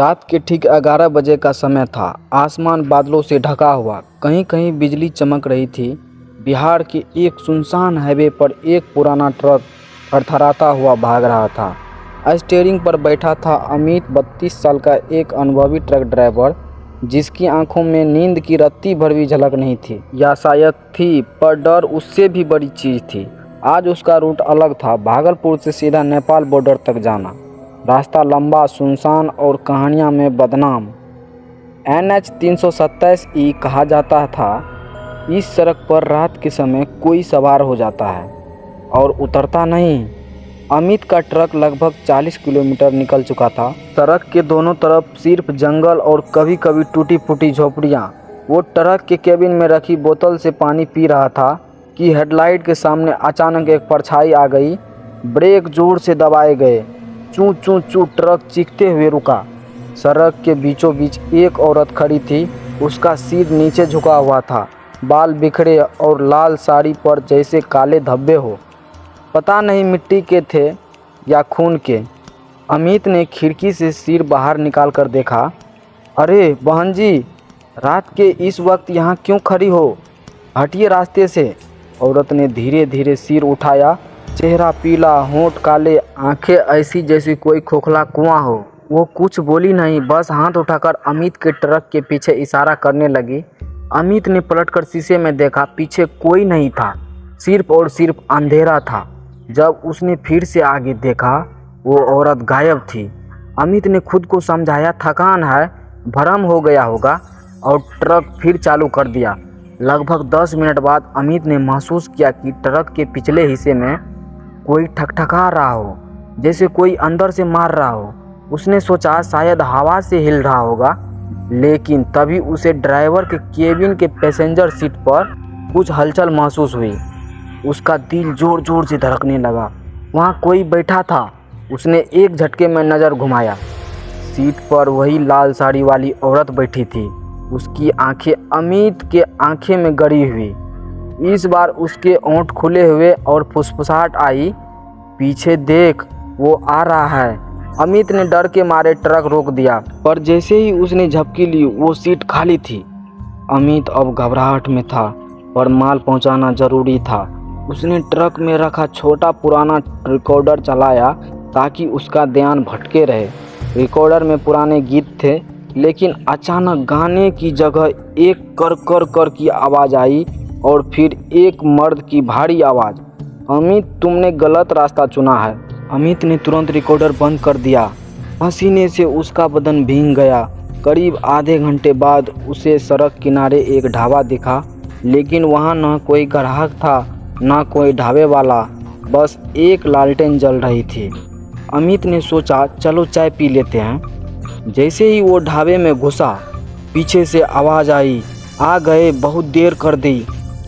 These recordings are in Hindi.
रात के ठीक 11 बजे का समय था। आसमान बादलों से ढका हुआ, कहीं कहीं बिजली चमक रही थी। बिहार के एक सुनसान हाईवे पर एक पुराना ट्रक थरथराता हुआ भाग रहा था। स्टीयरिंग पर बैठा था अमित, 32 साल का एक अनुभवी ट्रक ड्राइवर, जिसकी आंखों में नींद की रत्ती भर भी झलक नहीं थी, या शायद थी, पर डर उससे भी बड़ी चीज़ थी। आज उसका रूट अलग था, भागलपुर से सीधा नेपाल बॉर्डर तक जाना। रास्ता लंबा, सुनसान और कहानियां में बदनाम। NH 327E कहा जाता था। इस सड़क पर रात के समय कोई सवार हो जाता है और उतरता नहीं। अमित का ट्रक लगभग 40 किलोमीटर निकल चुका था। सड़क के दोनों तरफ सिर्फ जंगल और कभी कभी टूटी फूटी झोपड़ियाँ। वो ट्रक के केबिन में रखी बोतल से पानी पी रहा था कि हेडलाइट के सामने अचानक एक परछाई आ गई। ब्रेक जोर से दबाए गए। चू चू चू ट्रक चीखते हुए रुका। सड़क के बीचों बीच एक औरत खड़ी थी। उसका सिर नीचे झुका हुआ था, बाल बिखरे और लाल साड़ी पर जैसे काले धब्बे हो। पता नहीं मिट्टी के थे या खून के। अमित ने खिड़की से सिर बाहर निकाल कर देखा। अरे बहन जी, रात के इस वक्त यहाँ क्यों खड़ी हो? हटिए रास्ते से। औरत ने धीरे धीरे सिर उठाया। चेहरा पीला, होंठ काले, आंखें ऐसी जैसी कोई खोखला कुआं हो। वो कुछ बोली नहीं, बस हाथ उठाकर अमित के ट्रक के पीछे इशारा करने लगी। अमित ने पलटकर शीशे में देखा, पीछे कोई नहीं था, सिर्फ और सिर्फ अंधेरा था। जब उसने फिर से आगे देखा, वो औरत गायब थी। अमित ने खुद को समझाया, थकान है, भ्रम हो गया होगा, और ट्रक फिर चालू कर दिया। लगभग 10 मिनट बाद अमित ने महसूस किया कि ट्रक के पिछले हिस्से में कोई ठकठका रहा हो, जैसे कोई अंदर से मार रहा हो। उसने सोचा शायद हवा से हिल रहा होगा, लेकिन तभी उसे ड्राइवर के केबिन के पैसेंजर सीट पर कुछ हलचल महसूस हुई। उसका दिल जोर जोर से धड़कने लगा। वहाँ कोई बैठा था। उसने एक झटके में नज़र घुमाया। सीट पर वही लाल साड़ी वाली औरत बैठी थी। उसकी आंखें अमित के आंखें में गड़ी हुई। इस बार उसके होंठ खुले हुए और फुसफुसाहट आई, पीछे देख, वो आ रहा है। अमित ने डर के मारे ट्रक रोक दिया, पर जैसे ही उसने झपकी ली, वो सीट खाली थी। अमित अब घबराहट में था, पर माल पहुंचाना जरूरी था। उसने ट्रक में रखा छोटा पुराना रिकॉर्डर चलाया ताकि उसका ध्यान भटके रहे। रिकॉर्डर में पुराने गीत थे, लेकिन अचानक गाने की जगह एक कर कर कर की आवाज़ आई और फिर एक मर्द की भारी आवाज़, अमित तुमने गलत रास्ता चुना है। अमित ने तुरंत रिकॉर्डर बंद कर दिया। पसीने से उसका बदन भीग गया। करीब आधे घंटे बाद उसे सड़क किनारे एक ढाबा दिखा, लेकिन वहाँ न कोई ग्राहक था, न कोई ढाबे वाला, बस एक लालटेन जल रही थी। अमित ने सोचा, चलो चाय पी लेते हैं। जैसे ही वो ढाबे में घुसा, पीछे से आवाज़ आई, आ गए, बहुत देर कर दी।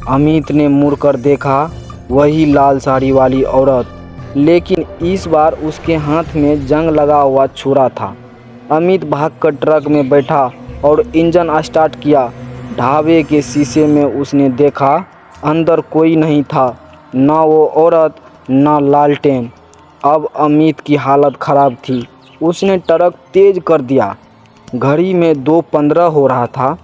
अमित ने मुड़ कर देखा, वही लाल साड़ी वाली औरत, लेकिन इस बार उसके हाथ में जंग लगा हुआ छुरा था। अमित भागकर ट्रक में बैठा और इंजन स्टार्ट किया। ढाबे के शीशे में उसने देखा, अंदर कोई नहीं था, ना वो औरत, ना लालटेन। अब अमित की हालत ख़राब थी। उसने ट्रक तेज कर दिया। घड़ी में 2:15 हो रहा था।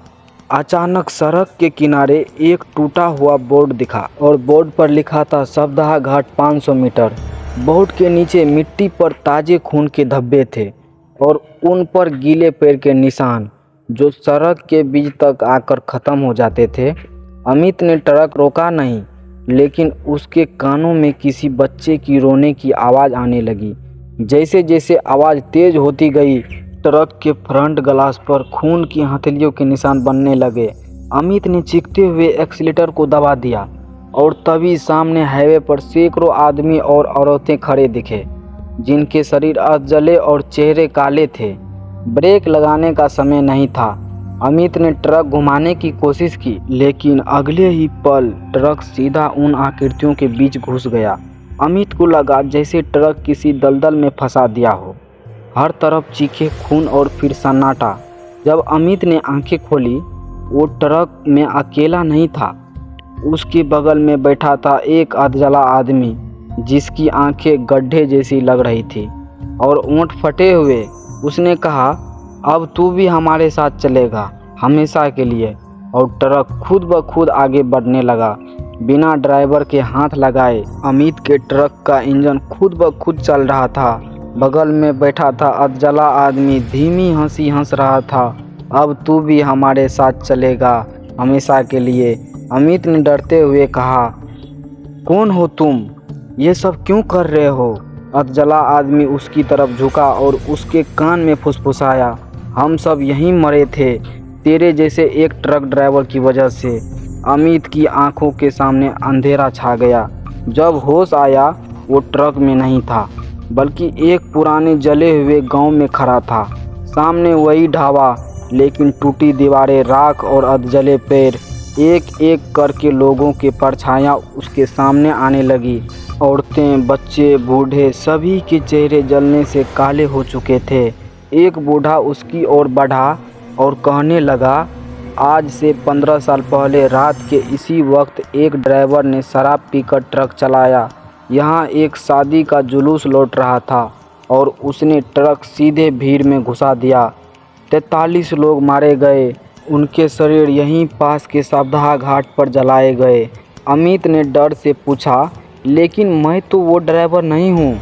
अचानक सड़क के किनारे एक टूटा हुआ बोर्ड दिखा और बोर्ड पर लिखा था शवदाह घाट 500 मीटर। बोर्ड के नीचे मिट्टी पर ताजे खून के धब्बे थे और उन पर गीले पैर के निशान, जो सड़क के बीच तक आकर ख़त्म हो जाते थे। अमित ने ट्रक रोका नहीं, लेकिन उसके कानों में किसी बच्चे की रोने की आवाज़ आने लगी। जैसे जैसे आवाज़ तेज होती गई, ट्रक के फ्रंट ग्लास पर खून की हथेलियों के निशान बनने लगे। अमित ने चीखते हुए एक्सीलेटर को दबा दिया और तभी सामने हाईवे पर सैकड़ों आदमी और औरतें खड़े दिखे, जिनके शरीर अर्ध जले और चेहरे काले थे। ब्रेक लगाने का समय नहीं था। अमित ने ट्रक घुमाने की कोशिश की, लेकिन अगले ही पल ट्रक सीधा उन आकृतियों के बीच घुस गया। अमित को लगा जैसे ट्रक किसी दलदल में फंसा दिया हो। हर तरफ चीखे, खून और फिर सन्नाटा। जब अमित ने आंखें खोली, वो ट्रक में अकेला नहीं था। उसके बगल में बैठा था एक अधजला आदमी, जिसकी आंखें गड्ढे जैसी लग रही थी और होंठ फटे हुए। उसने कहा, अब तू भी हमारे साथ चलेगा हमेशा के लिए। और ट्रक खुद ब खुद आगे बढ़ने लगा बिना ड्राइवर के हाथ लगाए। अमित के ट्रक का इंजन खुद ब खुद चल रहा था। बगल में बैठा था अधजला आदमी धीमी हंसी हंस रहा था। अब तू भी हमारे साथ चलेगा हमेशा के लिए, अमित ने डरते हुए कहा। कौन हो तुम? ये सब क्यों कर रहे हो? अधजला आदमी उसकी तरफ झुका और उसके कान में फुसफुसाया। हम सब यहीं मरे थे तेरे जैसे एक ट्रक ड्राइवर की वजह से। अमित की आंखों के सामने अंधेरा छा गया। जब होश आया वो ट्रक में नहीं था बल्कि एक पुराने जले हुए गांव में खड़ा था। सामने वही ढाबा, लेकिन टूटी दीवारें, राख और अधजले पैर। एक एक करके लोगों के परछाइयाँ उसके सामने आने लगी। औरतें, बच्चे, बूढ़े, सभी के चेहरे जलने से काले हो चुके थे। एक बूढ़ा उसकी ओर बढ़ा और कहने लगा, आज से 15 साल पहले रात के इसी वक्त एक ड्राइवर ने शराब पीकर ट्रक चलाया। यहाँ एक शादी का जुलूस लौट रहा था और उसने ट्रक सीधे भीड़ में घुसा दिया। 43 लोग मारे गए। उनके शरीर यहीं पास के साबधा घाट पर जलाए गए। अमित ने डर से पूछा, लेकिन मैं तो वो ड्राइवर नहीं हूँ।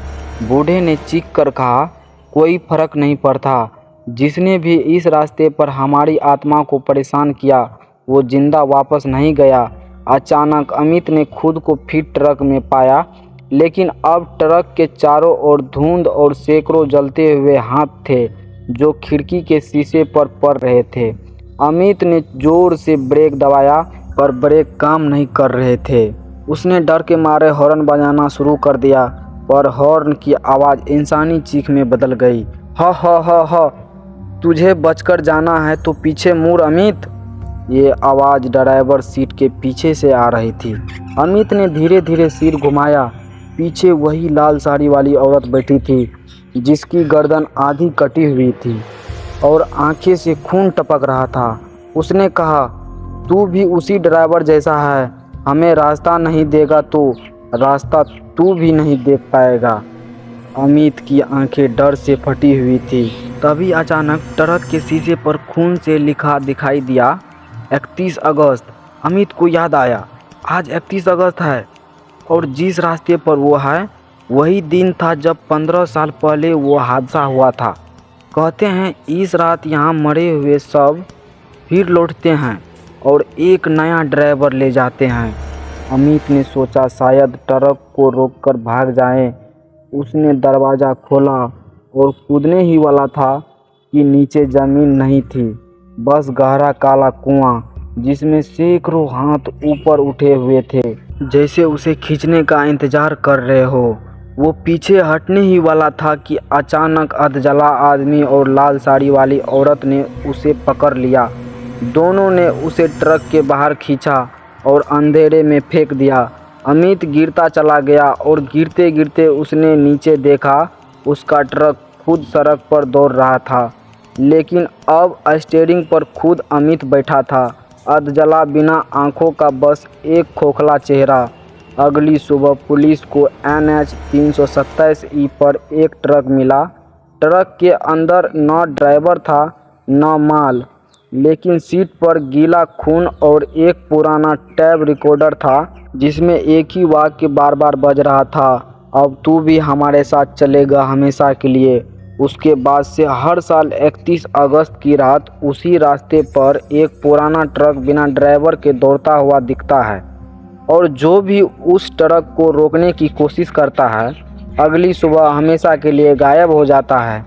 बूढ़े ने चीख कर कहा, कोई फर्क नहीं पड़ता। जिसने भी इस रास्ते पर हमारी आत्मा को परेशान किया वो जिंदा वापस नहीं गया। अचानक अमित ने खुद को फिर ट्रक में पाया, लेकिन अब ट्रक के चारों ओर धुंध और सैकड़ों जलते हुए हाथ थे जो खिड़की के शीशे पर पड़ रहे थे। अमित ने जोर से ब्रेक दबाया पर ब्रेक काम नहीं कर रहे थे। उसने डर के मारे हॉर्न बजाना शुरू कर दिया, पर हॉर्न की आवाज़ इंसानी चीख में बदल गई। ह ह ह ह, तुझे बचकर जाना है तो पीछे मुड़ अमित। ये आवाज़ ड्राइवर सीट के पीछे से आ रही थी। अमित ने धीरे धीरे सिर घुमाया। पीछे वही लाल साड़ी वाली औरत बैठी थी जिसकी गर्दन आधी कटी हुई थी और आंखें से खून टपक रहा था। उसने कहा, तू भी उसी ड्राइवर जैसा है। हमें रास्ता नहीं देगा तो रास्ता तू भी नहीं देख पाएगा। अमित की आंखें डर से फटी हुई थी। तभी अचानक ट्रक के शीशे पर खून से लिखा दिखाई दिया, 31 अगस्त। अमित को याद आया, आज 31 अगस्त है और जिस रास्ते पर वो है वही दिन था जब 15 साल पहले वो हादसा हुआ था। कहते हैं इस रात यहाँ मरे हुए सब फिर लौटते हैं और एक नया ड्राइवर ले जाते हैं। अमित ने सोचा शायद ट्रक को रोककर भाग जाएं। उसने दरवाज़ा खोला और कूदने ही वाला था कि नीचे ज़मीन नहीं थी, बस गहरा काला कुआं जिसमें सैकड़ों हाथ ऊपर उठे हुए थे जैसे उसे खींचने का इंतज़ार कर रहे हो। वो पीछे हटने ही वाला था कि अचानक अधजला आदमी और लाल साड़ी वाली औरत ने उसे पकड़ लिया। दोनों ने उसे ट्रक के बाहर खींचा और अंधेरे में फेंक दिया। अमित गिरता चला गया और गिरते गिरते उसने नीचे देखा। उसका ट्रक खुद सड़क पर दौड़ रहा था, लेकिन अब स्टीयरिंग पर खुद अमित बैठा था, अधजला बिना आंखों का, बस एक खोखला चेहरा। अगली सुबह पुलिस को NH 327E पर एक ट्रक मिला। ट्रक के अंदर न ड्राइवर था न माल, लेकिन सीट पर गीला खून और एक पुराना टैप रिकॉर्डर था जिसमें एक ही वाक्य बार बार बज रहा था, अब तू भी हमारे साथ चलेगा हमेशा के लिए। उसके बाद से हर साल 31 अगस्त की रात उसी रास्ते पर एक पुराना ट्रक बिना ड्राइवर के दौड़ता हुआ दिखता है और जो भी उस ट्रक को रोकने की कोशिश करता है अगली सुबह हमेशा के लिए गायब हो जाता है।